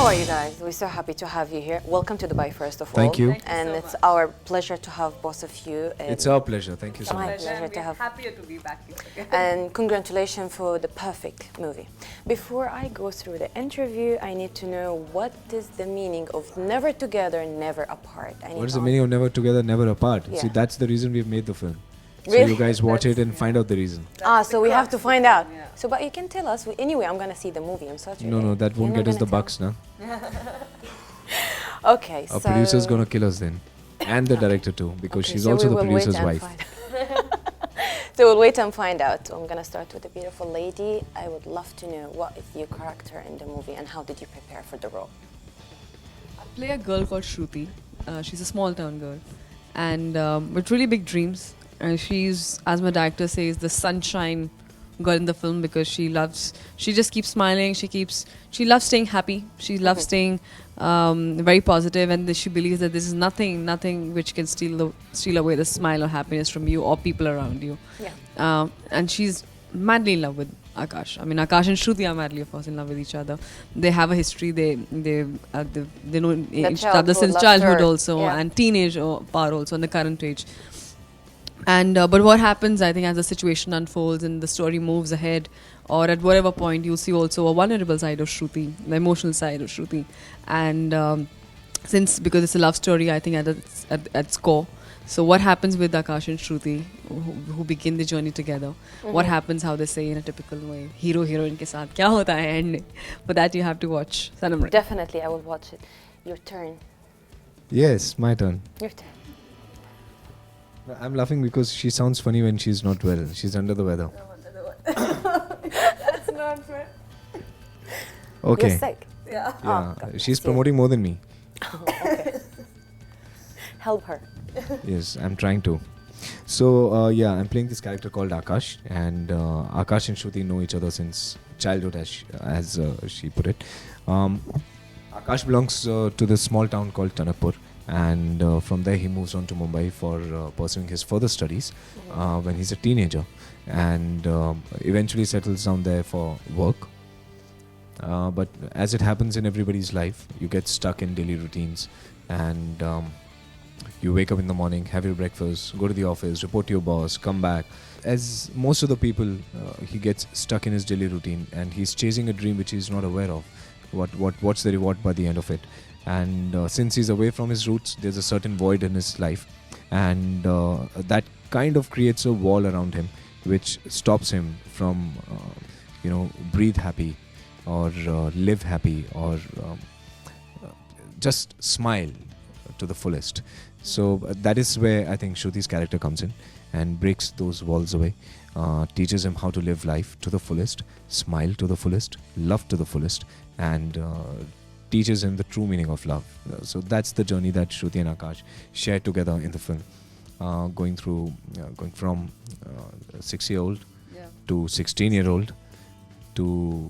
How are you guys? We're so happy to have you here. Welcome to Dubai, first of all. Thank you. And it's our pleasure to have both of you. It's our pleasure. Thank you so My much. pleasure to We're have. happier to be back here. And congratulations for the perfect movie. Before I go through the interview, I need to know what is the meaning of never together, never apart. What is the meaning of never together, never apart? Yeah. See, that's the reason we've made the film. So Really? you guys watch it and find out the reason. So we have to find out. Yeah. So, but you can tell us. Anyway, I'm gonna see the movie on Saturday. No, that You're won't not get us the gonna bucks now. tell. Okay, Our so producer's gonna kill us then. And the director too, because Okay, she's so also we the will wait producer's and wife. find- So we'll wait and find out. I'm gonna start with the beautiful lady. I would love to know what is your character in the movie and how did you prepare for the role? I play a girl called Shruti. She's a small town girl, and with really big dreams. She's, as my director says, the sunshine girl in the film because she just keeps smiling. She loves staying happy. She loves staying very positive, and she believes that this is nothing which can steal away the smile or happiness from you or people around you. Yeah. And she's madly in love with Akash. I mean, Akash and Shruti are madly, of course, in love with each other. They have a history. They know each other since childhood childhood laughter. also, Yeah. and teenage part also, in the current age. And but what happens, I think, as the situation unfolds and the story moves ahead, or at whatever point, you'll see also a vulnerable side of Shruti, the emotional side of Shruti. And because it's a love story, I think at its core. So what happens with Akash and Shruti, who begin the journey together? What happens, how they say in a typical way, hero heroine ke saath kya hota hai end? For that you have to watch Sanam. Definitely, I will watch it. Your turn. Yes, my turn. Your turn. I'm laughing because she sounds funny when she's not well. She's under the weather. That's not fair. Okay. You're sick. Yeah. Yeah, God, she's see. promoting more than me. Help her. Yes, I'm trying to. So, I'm playing this character called Akash, and Akash and Shruti know each other since childhood, as she put it. Akash belongs to this small town called Tanakpur, and from there he moves on to Mumbai for pursuing his further studies when he's a teenager, and eventually settles down there for work. But as it happens in everybody's life, you get stuck in daily routines, and you wake up in the morning, have your breakfast, go to the office, report to your boss, come back. As most of the people, he gets stuck in his daily routine, and he's chasing a dream which he's not aware of. What's the reward by the end of it? And since he's away from his roots, there's a certain void in his life, and that kind of creates a wall around him, which stops him from, breathe happy, or live happy, or just smile to the fullest. So that is where I think Shruti's character comes in and breaks those walls away, teaches him how to live life to the fullest, smile to the fullest, love to the fullest, and teaches him the true meaning of love. So that's the journey that Shruti and Akash share together in the film, going from 6-year-old to 16-year-old to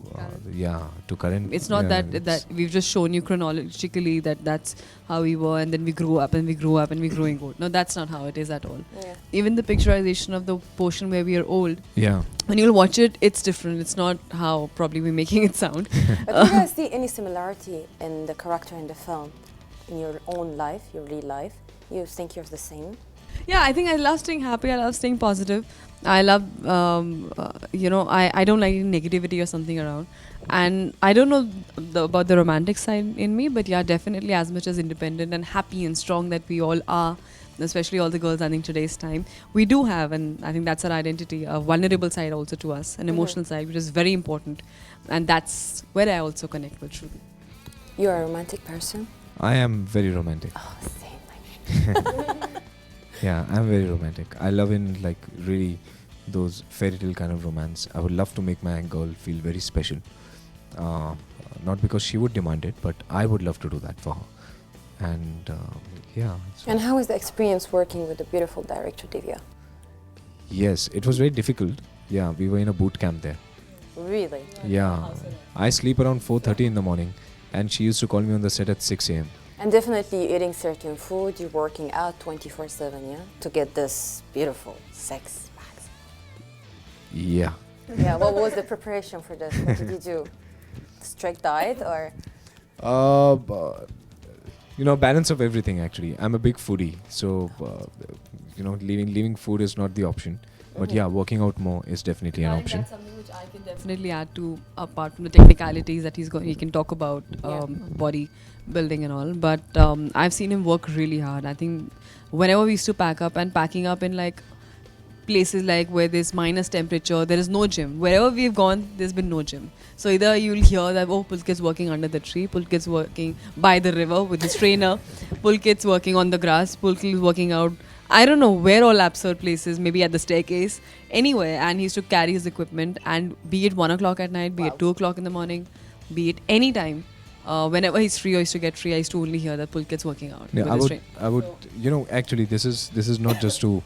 current. It's not that we've just shown you chronologically that's how we were, and then we grew up and we grew up and we're growing old. No, that's not how it is at all. Yeah. Even the picturization of the portion where we are old, Yeah. when you'll watch it, it's different. It's not how probably we're making it sound. But do you guys see any similarity in the character in the film, in your own life, your real life? You think you're the same? Yeah, I think I love staying happy. I love staying positive. I love, I don't like negativity or something around. And I don't know about the romantic side in me, but yeah, definitely as much as independent and happy and strong that we all are, especially all the girls, I think today's time, we do have, and I think that's our identity, a vulnerable side also to us, an emotional side, which is very important. And that's where I also connect with Shruti. You're a romantic person? I am very romantic. Oh, same like me. Yeah, I'm very romantic. I love really those fairy tale kind of romance. I would love to make my girl feel very special. Not because she would demand it, but I would love to do that for her. And so And how was the experience working with the beautiful director, Divya? yes, it was very difficult. Yeah, we were in a boot camp there. Really? Yeah, I sleep around 4:30 in the morning, and she used to call me on the set at 6 a.m. And definitely you're eating certain food, you're working out 24/7, yeah? To get this beautiful sex packs. Yeah. Yeah, what was the preparation for this? What did you do? Strict diet or? Balance of everything actually. I'm a big foodie, so leaving food is not the option. But yeah, working out more is definitely an I think option. that's something which I can definitely add to, apart from the technicalities that he can talk about, body building and all. But I've seen him work really hard. I think whenever we used to packing up in like places like where there's minus temperature, there is no gym. Wherever we've gone, there's been no gym. So either you'll hear that, oh, Pulkit's working under the tree, Pulkit's working by the river with his trainer, Pulkit's working on the grass, Pulkit's working out, I don't know where all absurd places, maybe at the staircase, anywhere. And he used to carry his equipment, and be it 1 o'clock at night, be it 2 o'clock in the morning, be it any time, whenever he's free or used to get free, I used to only hear that Pulkit's working out. Yeah, with his I would, actually, this is not just to,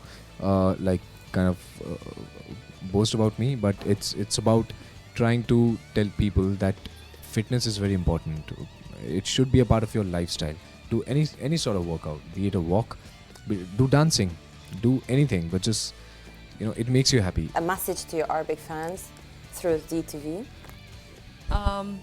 boast about me, but it's about trying to tell people that fitness is very important. It should be a part of your lifestyle. Do any sort of workout, be it a walk, do dancing, do anything, but just it makes you happy. A message to your Arabic fans through DTV.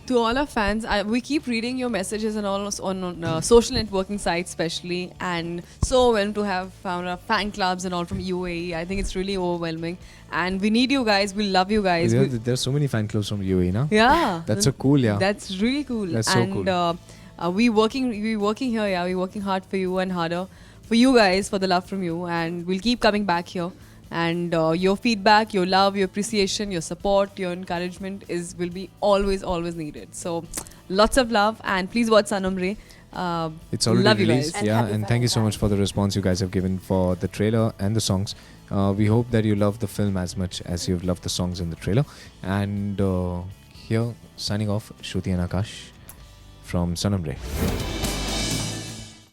To all our fans, we keep reading your messages and all on social networking sites especially, and so overwhelmed to have found our fan clubs and all from UAE. I think it's really overwhelming, and we need you guys. We love you guys. There's so many fan clubs from UAE now. Yeah, That's so cool. Yeah, that's really cool. That's so cool. We working here. Yeah, we working hard for you and harder for you guys, for the love from you, and we'll keep coming back here. And your feedback, your love, your appreciation, your support, your encouragement will be always needed. So lots of love, and please watch Sanam Re. It's already love released. you guys. And Yeah, happy and thank you so much Valentine's. for the response you guys have given for the trailer and the songs. We hope that you love the film as much as you've loved the songs in the trailer. And here, signing off, Shruti and Akash from Sanam Re.